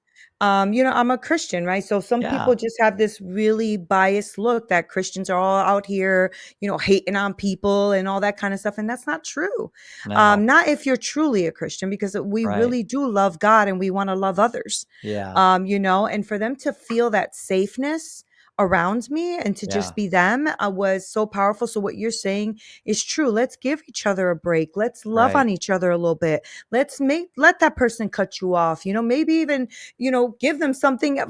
I'm a Christian, right? So some
Yeah.
people just have this really biased look that Christians are all out here, hating on people and all that kind of stuff. And that's not true.
No.
Not if you're truly a Christian, because we
Right.
really do love God and we want to love others.
Yeah.
And for them to feel that safeness around me and to
Yeah.
just be them was so powerful. So what you're saying is true. Let's give each other a break. Let's love
Right.
on each other a little bit. Let that person cut you off. Maybe even give them something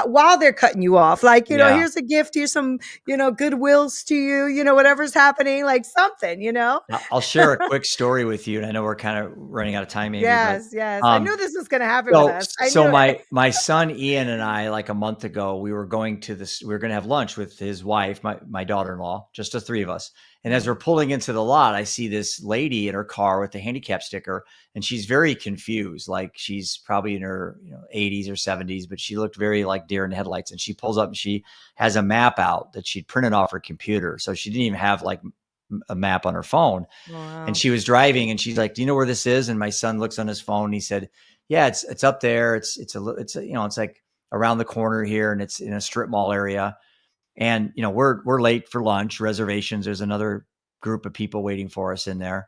while they're cutting you off. Like,
Yeah.
here's a gift, here's some, goodwills to you, whatever's happening, like something.
I'll share a quick story with you, and I know we're kind of running out of time maybe, but,
Yes, yes. I
um,
knew this was going to happen with
so
us. I
so
knew it.
my son Ian and I, like a month ago, we were gonna have lunch with his wife, my daughter-in-law, just the 3 of us, and as
Mhm.
we're pulling into the lot, I see this lady in her car with the handicap sticker, and she's very confused, like, she's probably in her, 80s or 70s, but she looked very, like, deer in the headlights, and she pulls up, and she has a map out that she'd printed off her computer, so she didn't even have, like, a map on her phone, and
Wow.
she was driving, and she's like, "Do you know where this is?" And my son looks on his phone, and he said, yeah, it's up there. It's like around the corner here, and it's in a strip mall area. And we're late for lunch reservations. There's another group of people waiting for us in there,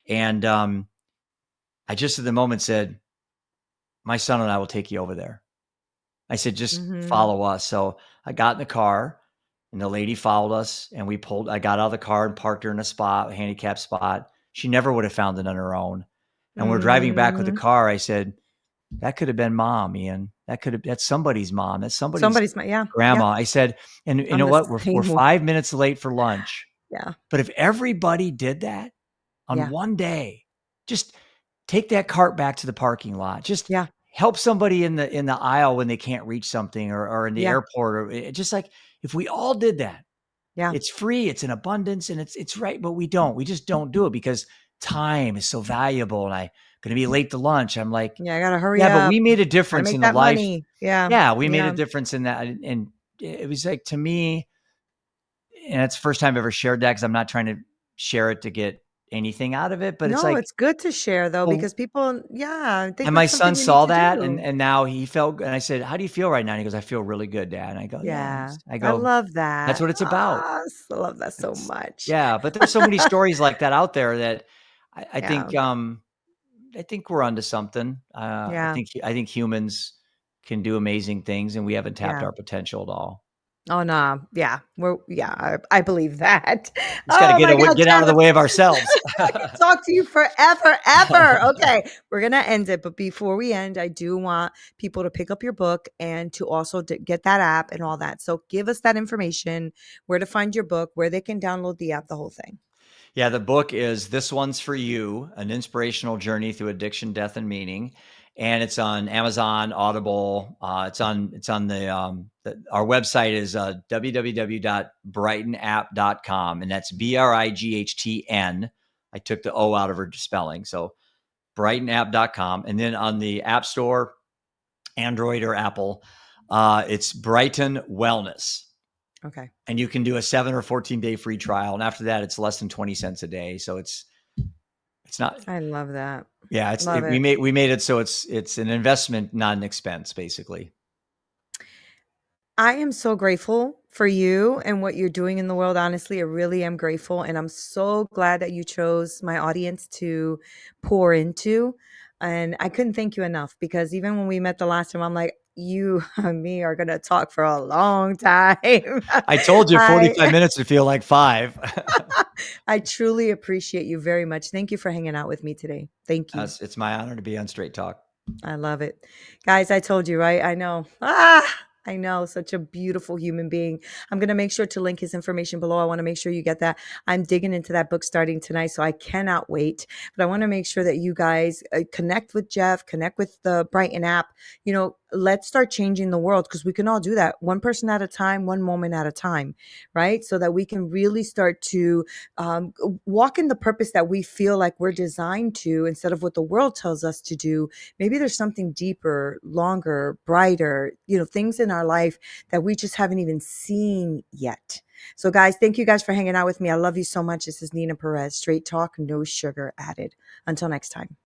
and I just at the moment said, "My son and I will take you over there." I said, "Just
Mhm.
follow us." So I got in the car, and the lady followed us, and we pulled. I got out of the car and parked her in a handicap spot. She never would have found it on her own. And we're driving back with the
Mhm.
car. I said, that could have been mom, Ian. That's somebody's mom. That's somebody's
Yeah, yeah.
grandma. I said, and you
I'm
know
the
what? We're
same way.
5 minutes late for lunch.
Yeah,
But if everybody did that on
yeah,
one day, just take that cart back to the parking lot. Just
yeah,
help somebody in the aisle when they can't reach something, or in the
yeah,
airport, or just like if we all did that,
yeah.
it's free, it's in abundance, and it's right, but we don't. We just don't do it because time is so valuable. And I gonna be late to lunch. I'm like,
Yeah, I gotta hurry
yeah, but
up.
we made a
Gotta
difference
make
in the
that
life.
money. Yeah,
Yeah, we made a
yeah.
difference in that, and it was like, to me, and it's the first time I've ever shared that because I'm not trying to share it to get anything out of it, but it's
No,
like,
it's good to share though,
well,
because people, yeah, I think
and my
that's something
son
we need
saw
to
that,
do.
and now he felt good, and I said, "How do you feel right now?" And he goes, "I feel really good, Dad." And I go, "Yeah."
Yeah,
I
I
go,
love
"That's
that.
what it's about."
Ah, I love that so
It's
much.
Yeah, but there's so many stories like that out there that
Yeah,
I think we're onto something.
yeah,
I think humans can do amazing things, and we haven't tapped
yeah.
our potential at all.
Oh no, yeah, I believe that.
Just got to
Oh my God,
get out of
Jeff,
the way of ourselves.
I could talk to you forever, ever. Okay, we're gonna end it, but before we end, I do want people to pick up your book and to also get that app and all that. So give us that information, where to find your book, where they can download the app, the whole thing.
Yeah, the book is This One's for You, an inspirational journey through addiction, death, and meaning. And it's on Amazon, Audible. It's on our website is www.brytonapp.com. And that's Brightn. I took the O out of her spelling. So brytonapp.com. And then on the App Store, Android or Apple, it's Bryton Wellness.
Okay,
And you can do a 7 or 14 day free trial. And after that, it's less than 20 cents a day. So it's not,
I love that.
yeah,
Love it.
we made it so it's an investment, not an expense, basically.
I am so grateful for you and what you're doing in the world. Honestly, I really am grateful. And I'm so glad that you chose my audience to pour into. And I couldn't thank you enough, because even when we met the last time, I'm like, you and me are going to talk for a long time.
I told you
I
45 minutes would feel like 5.
I truly appreciate you very much. Thank you for hanging out with me today. Thank you.
It's my honor to be on Straight Talk.
I love it. Guys, I told you, right? I know. I know. Such a beautiful human being. I'm going to make sure to link his information below. I want to make sure you get that. I'm digging into that book starting tonight, so I cannot wait. But I want to make sure that you guys connect with Jeff, connect with the Bryton app. Let's start changing the world, because we can all do that one person at a time, one moment at a time, right? So that we can really start to walk in the purpose that we feel like we're designed to, instead of what the world tells us to do. Maybe there's something deeper, longer, brighter, things in our life that we just haven't even seen yet. So, guys, thank you guys for hanging out with me. I love you so much. This is Nina Perez. Straight talk, no sugar added. Until next time.